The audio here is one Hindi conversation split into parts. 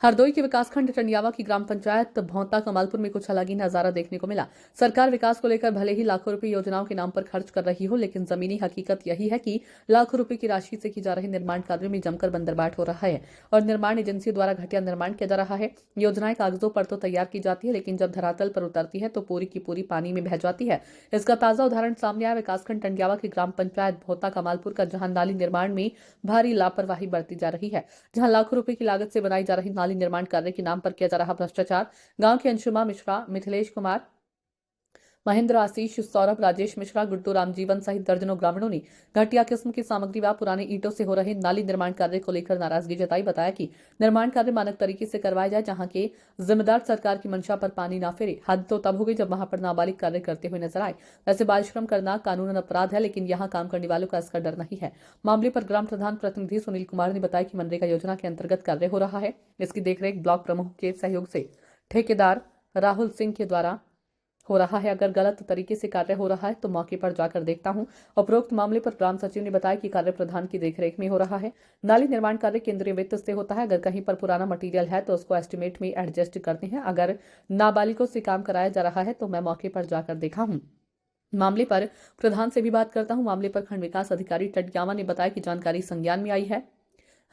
हरदोई के विकासखंड टंडियावा की ग्राम पंचायत भौंता कमालपुर में कुछ अलग ही नजारा देखने को मिला। सरकार विकास को लेकर भले ही लाखों रुपए योजनाओं के नाम पर खर्च कर रही हो, लेकिन जमीनी हकीकत यही है कि लाखों रुपए की राशि से की जा रही निर्माण कार्य में जमकर बंदरबाट हो रहा है और निर्माण एजेंसी द्वारा घटिया निर्माण किया जा रहा है। योजनाएं कागजों पर तो तैयार की जाती है, लेकिन जब धरातल पर उतरती है तो पूरी की पूरी पानी में बह जाती है। इसका ताजा उदाहरण सामने आया विकासखंड टंडियावा की ग्राम पंचायत भौंता कमालपुर का, जहां नाली निर्माण में भारी लापरवाही बरती जा रही है। जहां लाखों रुपए की लागत से बनाई जा रही नाली निर्माण कार्य के नाम पर किया जा रहा भ्रष्टाचार। गांव के अंशुमा मिश्रा, मिथिलेश कुमार, महेंद्र, आशीष, सौरभ, राजेश मिश्रा, गुड्डू, रामजीवन सहित दर्जनों ग्रामीणों ने घटिया किस्म की सामग्री व पुराने ईंटों से हो रहे नाली निर्माण कार्य को लेकर नाराजगी जताई। बताया कि निर्माण कार्य मानक तरीके से करवाया जाए, जहां के जिम्मेदार सरकार की मंशा पर पानी ना फेरे। हद तो तब हो गई जब वहां पर नाबालिग कार्य करते हुए नजर आए। वैसे बाल श्रम करना कानूनन अपराध है, लेकिन यहाँ काम करने वालों का इसका डर नहीं है। मामले पर ग्राम प्रधान प्रतिनिधि सुनील कुमार ने बताया कि मनरेगा योजना के अंतर्गत कार्य हो रहा है। इसकी देखरेख ब्लॉक प्रमुख के सहयोग से ठेकेदार राहुल सिंह के द्वारा हो रहा है। अगर गलत तरीके से कार्य हो रहा है तो मौके पर जाकर देखता हूं। उपरोक्त मामले पर ग्राम सचिव ने बताया कि कार्य प्रधान की देखरेख में हो रहा है। नाली निर्माण कार्य केंद्रीय वित्त से होता है। अगर कहीं पर पुराना मटेरियल है तो उसको एस्टिमेट में एडजस्ट करते हैं। अगर नाबालिगों से काम कराया जा रहा है तो मैं मौके पर जाकर देखा हूँ। मामले पर प्रधान से भी बात करता हूं। मामले पर खंड विकास अधिकारी टंडियावा ने बताया कि जानकारी संज्ञान में आई है।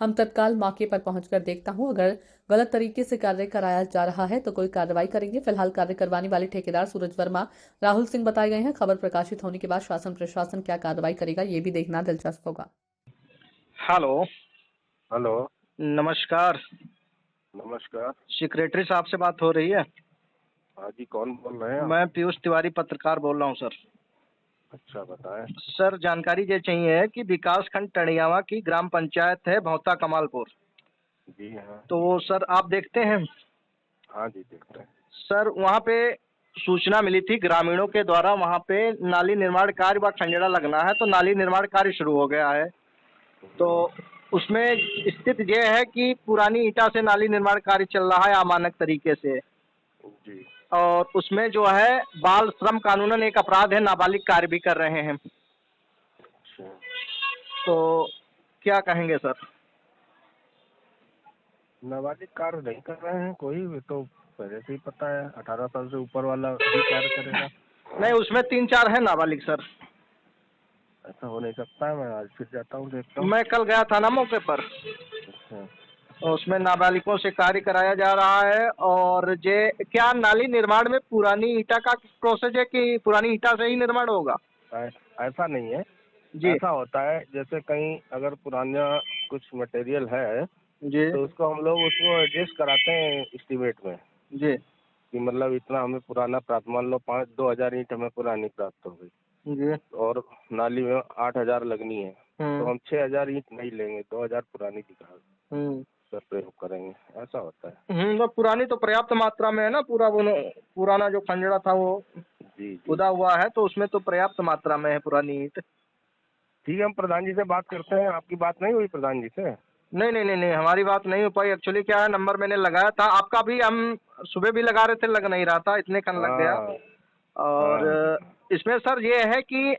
हम तत्काल मौके पर पहुंचकर देखता हूं। अगर गलत तरीके से कार्य कराया जा रहा है तो कोई कार्रवाई करेंगे। फिलहाल कार्य करवाने वाले ठेकेदार सूरज वर्मा, राहुल सिंह बताए गए हैं। खबर प्रकाशित होने के बाद शासन प्रशासन क्या कार्रवाई करेगा, ये भी देखना दिलचस्प होगा। हेलो। हेलो। नमस्कार। नमस्कार। सेक्रेटरी साहब से बात हो रही है? हाँ जी, कौन बोल रहे हैं आप? मैं पीयूष तिवारी पत्रकार बोल रहा हूँ सर। अच्छा, बताएं। सर, जानकारी ये चाहिए कि विकासखंड टंडियावा की ग्राम पंचायत है भौंता कमालपुर। जी हाँ। तो सर आप देखते हैं? हाँ जी, देखते हैं। सर, वहाँ पे सूचना मिली थी ग्रामीणों के द्वारा, वहाँ पे नाली निर्माण कार्य व खंजड़ा लगना है, तो नाली निर्माण कार्य शुरू हो गया है। तो उसमें स्थिति ये है कि पुरानी ईंटा से नाली निर्माण कार्य चल रहा है अमानक तरीके से, जी। और उसमें जो है बाल श्रम कानूनन एक अपराध है, नाबालिग कार्य भी कर रहे हैं। अच्छा। तो क्या कहेंगे सर? नाबालिग कार्य नहीं कर रहे हैं कोई, ये तो पहले से ही पता है। 18 साल से ऊपर वाला भी कार्य करेगा। नहीं, उसमें 3-4 है नाबालिग सर। ऐसा हो नहीं सकता है। मैं आज फिर जाता हूँ, देखता हूँ। मैं कल गया था ना मौके पर। अच्छा। और उसमें नाबालिगों से कार्य कराया जा रहा है। और ये क्या नाली निर्माण में पुरानी ईंटा का प्रोसेस है कि पुरानी ईंटा से ही निर्माण होगा? ऐसा नहीं है जी ऐसा होता है, जैसे कहीं अगर पुराना कुछ मटेरियल है जी तो उसको एडजस्ट कराते हैं एस्टीमेट में, जी कि मतलब इतना हमें पुराना प्राप्त, मान लो 2,000 ईंट हमें पुरानी प्राप्त हो गई जी। और नाली में 8,000 लगनी है, तो हम 6,000 ईंट नहीं लेंगे, 2,000 पुरानी दिखा कर प्रयोग करेंगे। ऐसा होता है। तो पुरानी तो पर्याप्त मात्रा में है ना, पुराना जो खंजड़ा था वो जी। खुदा हुआ है, तो उसमें तो पर्याप्त मात्रा में है पुरानी ईंट। ठीक है, हम प्रधान जी से बात करते हैं। आपकी बात नहीं हुई प्रधान जी से? नहीं नहीं नहीं नहीं, हमारी बात नहीं हो पाई। एक्चुअली क्या है, नंबर मैंने लगाया था आपका भी, हम सुबह भी लगा रहे थे, लग नहीं रहा था, इतने कन लग गया। हाँ। और इसमें सर ये है कि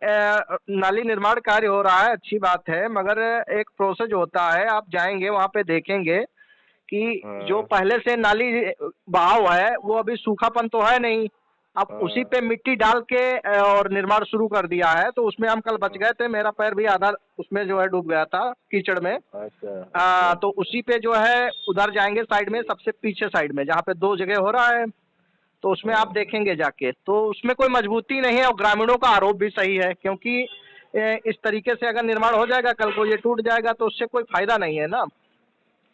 नाली निर्माण कार्य हो रहा है, अच्छी बात है, मगर एक प्रोसेस होता है। आप जाएंगे वहाँ पे देखेंगे कि जो पहले से नाली बहाव है वो अभी सूखापन तो है नहीं। अब उसी पे मिट्टी डाल के और निर्माण शुरू कर दिया है। तो उसमें हम कल बच गए थे, मेरा पैर भी आधा उसमें जो है डूब गया था कीचड़ में। अच्छा। तो उसी पे जो है उधर जाएंगे साइड में, सबसे पीछे साइड में जहाँ पे 2 जगह हो रहा है, तो उसमें आप देखेंगे जाके, तो उसमें कोई मजबूती नहीं है। और ग्रामीणों का आरोप भी सही है, क्योंकि इस तरीके से अगर निर्माण हो जाएगा, कल को ये टूट जाएगा तो उससे कोई फायदा नहीं है ना।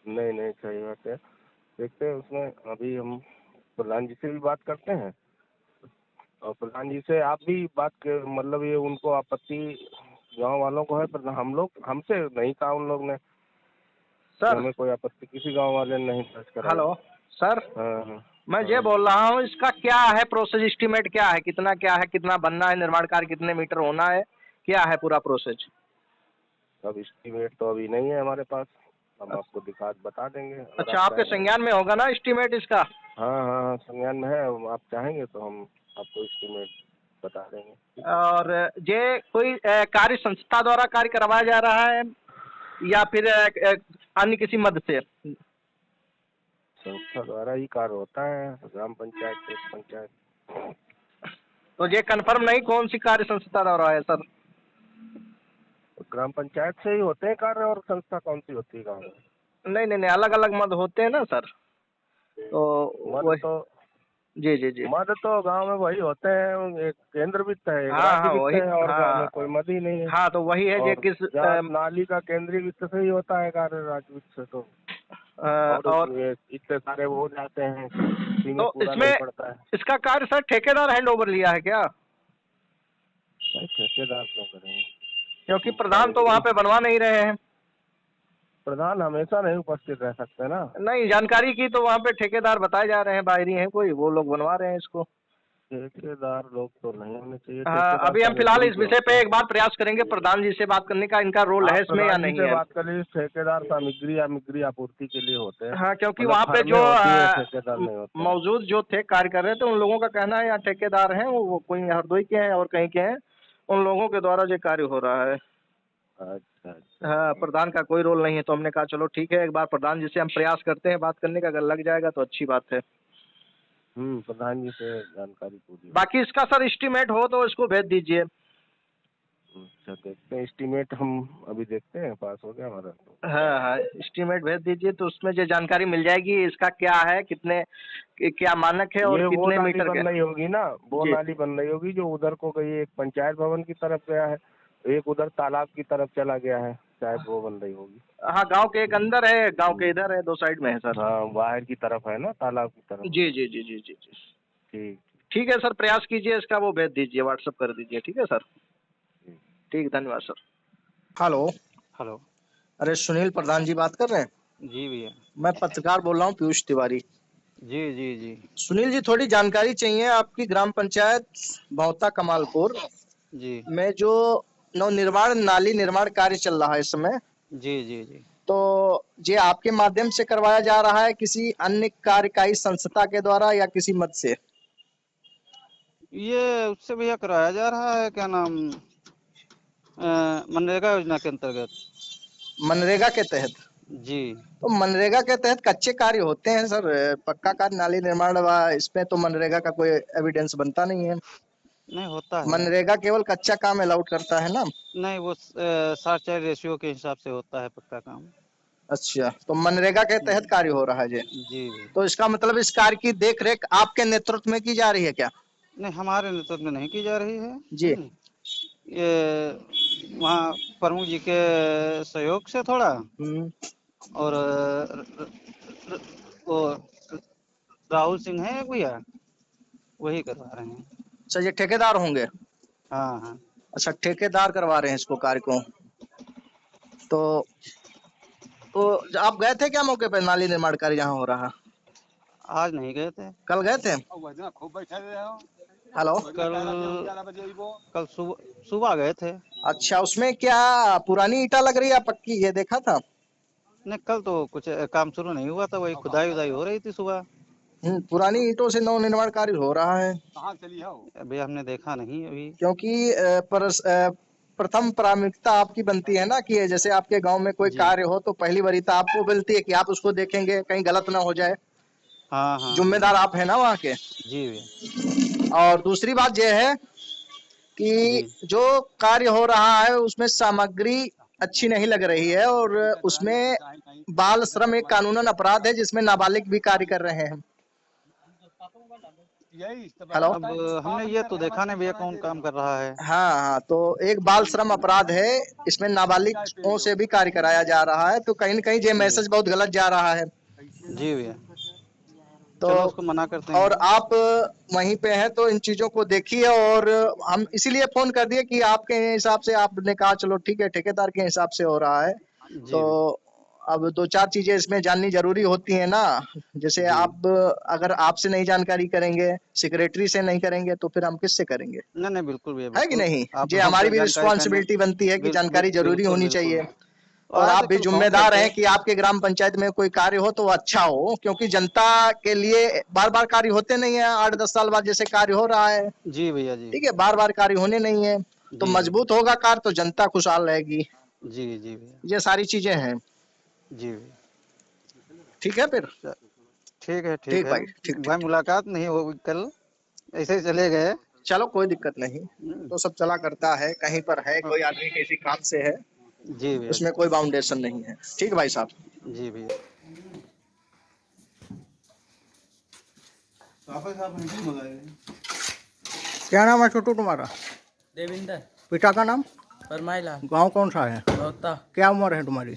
नहीं नहीं, सही बात है। देखते हैं उसमें, अभी हम प्रधान जी से भी बात करते हैं, और प्रधान जी से आप भी बात कर, मतलब ये उनको आपत्ति गांव वालों को है, पर हमसे नहीं कहा उन लोग ने सर, हमें कोई आपत्ति किसी गांव वाले ने नहीं दर्ज कराया। Hello sir. हाँ। मैं ये बोल रहा हूँ, इसका क्या है प्रोसेस, एस्टीमेट क्या है, कितना बनना है, निर्माण कार्य कितने मीटर होना है, क्या है पूरा प्रोसेस? अब एस्टीमेट तो अभी नहीं है हमारे पास, हम आपको बता देंगे। अच्छा, आपके संज्ञान में होगा ना एस्टीमेट इसका? हाँ हाँ, संज्ञान में है। आप चाहेंगे तो हम आपको एस्टीमेट बता देंगे। और ये कोई कार्य संस्था द्वारा कार्य करवाया जा रहा है या फिर अन्य किसी मद से? संस्था द्वारा ही कार्य होता है, ग्राम पंचायत पंचायत। तो ये कंफर्म नहीं कौन सी कार्य संस्था द्वारा है सर? ग्राम पंचायत से ही होते हैं कार्य, और संस्था कौन सी होती है गाँव में? नहीं नहीं नहीं, अलग अलग मद होते हैं ना सर, तो मद वही। तो जी जी जी। मद तो गांव में वही होते हैं, एक केंद्र वित्त है, एक हाँ राज्य हाँ वित्त वही। है, और गांव में हाँ कोई मद ही नहीं है। हाँ, तो वही है जो और किस जहाँ नाली का केंद्रीय वित्त से ही होता है कार्य, राज्य वित्त से तो और और ये इतने सारे वो हो जाते हैं, सीमित तो पूरा इसमें नहीं पड़ता है। इसका कार्य सर ठेकेदार हैंड ओवर लिया है क्या? नहीं, ठेकेदार क्यों करेंगे? क्योंकि प्रधान तो वहाँ पे बनवा नहीं रहे हैं। प्रधान हमेशा नहीं उपस्थित रह सकते ना। नहीं, जानकारी की तो वहाँ पे ठेकेदार बताए जा रहे हैं, बाहरी हैं कोई, वो लोग बनवा रहे हैं इसको। ठेकेदार लोग तो नहीं होने चाहिए। हाँ, ठेकेदार अभी हम फिलहाल सामग्री इस के विषय होते पे हैं। एक बार प्रयास करेंगे प्रधान जी से बात करने का, इनका रोल है आप इसमें या प्रधान जी नहीं से है। बात करिए, ठेकेदार सामग्री आपूर्ति के लिए होते हैं। हाँ, क्योंकि मतलब वहाँ पे फर्में जो होती है, ठेकेदार नहीं होते हैं। मौजूद जो थे कार्य कर रहे थे, उन लोगों का कहना है यहाँ ठेकेदार हैं, वो कोई हरदोई के हैं और कहीं के हैं, उन लोगों के द्वारा जो कार्य हो रहा है। अच्छा अच्छा। हाँ, प्रधान का कोई रोल नहीं है, तो हमने कहा चलो ठीक है, एक बार प्रधान जी से हम प्रयास करते हैं बात करने का, अगर लग जाएगा तो अच्छी बात है। प्रधान जी से जानकारी पूरी। बाकी इसका सर एस्टीमेट हो तो इसको भेज दीजिए। अच्छा, देखते हैं एस्टीमेट, हम अभी देखते हैं, पास हो गया हमारा तो। हाँ हाँ, एस्टीमेट भेज दीजिए, तो उसमें जो जानकारी मिल जाएगी इसका क्या है, कितने क्या मानक है और ये वो कितने नाली मीटर बन के। रही होगी ना, वो जी। नाली बन रही होगी जो उधर को गई, एक पंचायत भवन की तरफ गया है, एक उधर तालाब की तरफ चला गया है, शायद वो बन रही होगी। हाँ, गांव के एक अंदर है, गांव के इधर है, दो साइड में है सर। हाँ, बाहर की तरफ है ना, तालाब की तरफ। जी जी जी जी जी जी। ठीक ठीक है सर, प्रयास कीजिए इसका, वो भेज दीजिए, व्हाट्सअप कर दीजिए, ठीक है सर। ठीक। ठीक, धन्यवाद सर। हेलो। हेलो। अरे सुनील प्रधान जी बात कर रहे हैं? जी भैया। मैं पत्रकार बोल रहा हूँ, पीयूष तिवारी। जी जी जी। सुनील जी, थोड़ी जानकारी चाहिए आपकी ग्राम पंचायत भौता कमालपुर जी में जो नवनिर्माण नाली निर्माण कार्य चल रहा है इस समय, जी जी जी। तो ये आपके माध्यम से करवाया जा रहा है, किसी अन्य कार्यकारी संस्था के द्वारा या किसी मद से? ये उससे भैया कराया जा रहा है, क्या नाम, मनरेगा योजना के अंतर्गत। मनरेगा के तहत? जी। तो मनरेगा के तहत कच्चे कार्य होते हैं सर, पक्का कार्य नाली निर्माण इसमें तो मनरेगा का कोई एविडेंस बनता नहीं है। नहीं होता है। मनरेगा केवल कच्चा काम अलाउड करता है ना? नहीं, वो 60-40 रेशियो के हिसाब से होता है पक्का काम। अच्छा, तो मनरेगा के तहत कार्य हो रहा है जी? जी भैया। तो इसका मतलब इस कार्य की देख रेख आपके नेतृत्व में की जा रही है क्या? नहीं, हमारे नेतृत्व में नहीं की जा रही है। जी। ये वहाँ प्रमुख जी के सहयोग से थोड़ा, और वो राहुल सिंह है एक भैया, वही करवा रहे हैं। अच्छा, ये ठेकेदार होंगे? हाँ हाँ। अच्छा, ठेकेदार करवा रहे हैं इसको कार्य को। तो आप गए थे क्या मौके पर, नाली निर्माण कार्य जहाँ हो रहा? आज नहीं गए थे। कल गए थे? हेलो। कल सुबह गए थे। अच्छा, उसमें क्या पुरानी ईटा लग रही है या पक्की, ये देखा था? नहीं, कल तो कुछ काम शुरू नहीं हुआ था, वही खुदाई उदाई हो रही थी सुबह। पुरानी ईंटों से नव निर्माण कार्य हो रहा है। अभी हमने देखा नहीं अभी। क्योंकि प्रथम प्राथमिकता आपकी बनती है ना, कि जैसे आपके गांव में कोई जी। कार्य हो तो पहली वरीयता आपको मिलती है कि आप उसको देखेंगे, कहीं गलत ना हो जाए। हाँ हाँ। जिम्मेदार आप है ना वहाँ के। जी भैया। और दूसरी बात यह है कि जी जो कार्य हो रहा है उसमें सामग्री अच्छी नहीं लग रही है, और उसमें बाल श्रम एक कानूनन अपराध है, जिसमें नाबालिग भी कार्य कर रहे हैं। हेलो। अब हमने ये तो देखा नहीं भैया कौन काम कर रहा है। हाँ हाँ, तो एक बाल श्रम अपराध है, इसमें नाबालिगों से भी कार्य कराया जा रहा है, तो कहीं न कहीं ये मैसेज बहुत गलत जा रहा है। जी भैया। तो चलो उसको मना करते हैं। और आप वहीं पे हैं तो इन चीजों को देखिए, और हम इसीलिए फोन कर दिए कि आपके हिसाब से आपने कहा चलो ठीक है, ठेकेदार के हिसाब से हो रहा है, जी तो अब दो चार चीजें इसमें जाननी जरूरी होती है ना। जैसे जी। आप अगर आपसे नहीं जानकारी करेंगे, सेक्रेटरी से नहीं करेंगे, तो फिर हम किससे करेंगे? नहीं नहीं, बिल्कुल भैया, है कि बिल्कुल। नहीं? आप ये लोगों हमारी को भी जानकारी रिस्पॉन्सिबिलिटी बनती है कि जानकारी जरूरी बिल्कुल होनी बिल्कुल। चाहिए। और आप भी जिम्मेदार हैं कि आपके ग्राम पंचायत में कोई कार्य हो तो वो अच्छा हो, क्योंकि जनता के लिए बार बार कार्य होते नहीं है। 8-10 साल बाद जैसे कार्य हो रहा है, जी भैया जी। ठीक है, बार बार कार्य होने नहीं है, तो जी मजबूत होगा कार्य तो जनता खुशहाल रहेगी। जी जी भैया। ये सारी चीजें हैं। जी भैया। ठीक है फिर। ठीक है ठीक है भाई, ठीक, भाई मुलाकात नहीं हो कल, ऐसे ही चले गए। चलो कोई दिक्कत नहीं, तो सब चला करता है, कहीं पर है कोई आदमी किसी काम से है, जी भैया। उसमें कोई बाउंडेशन नहीं है। ठीक भाई साहब। जी भैया। क्या नाम है छोटू तुम्हारा? देविंदर पिता का नाम? परमाइला गांव कौन सा है? होता क्या उम्र है तुम्हारी?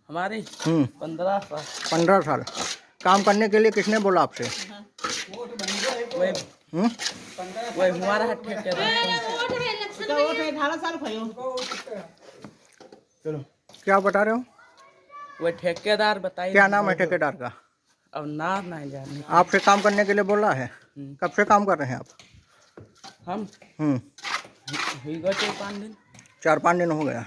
हमारी 15 साल। 15 साल। काम करने के लिए किसने बोला आपसे? वही हम्म? वही हमारा ठेकेदार। क्या बता रहे हो? वही ठेकेदार बताइए। क्या नाम है ठेकेदार का? अब नाम नहीं जाने। आपसे काम करने के लिए बोला है? कब से काम कर रहे हैं आप? हम हम्म, हुई गए 5 दिन। 4-5 दिन हो गया।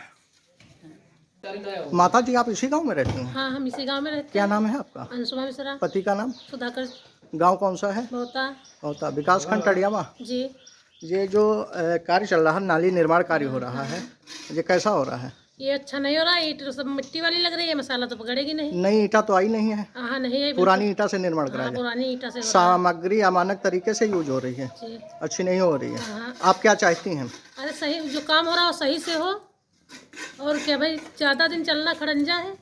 माता जी आप इसी गांव में रहती हैं? हाँ, हम इसी गांव में रहते क्या हैं। नाम है आपका? अंशुमा मिश्रा। पति का नाम? सुधाकर गांव कौन सा है? बहुता। होता विकासखंड टड़ियामा। जी। ये जो कार्य चल रहा है, नाली निर्माण कार्य हो रहा है, ये कैसा हो रहा है? ये अच्छा नहीं हो रहा है, ईंट सब मिट्टी वाली लग रही है, मसाला तो पकड़ेगी नहीं। नई ईटा तो आई नहीं है, हाँ नहीं है, पुरानी ईटा से निर्माण बिल्कुल। कराया हाँ, जाए। पुरानी ईटा से हो रहा सामग्री अमानक तरीके से यूज हो रही है, है। जी। अच्छी नहीं हो रही है। हाँ। आप क्या चाहती हैं? अरे सही जो काम हो रहा है वो सही से हो, और क्या भाई, ज्यादा दिन चलना खड़ंजा है।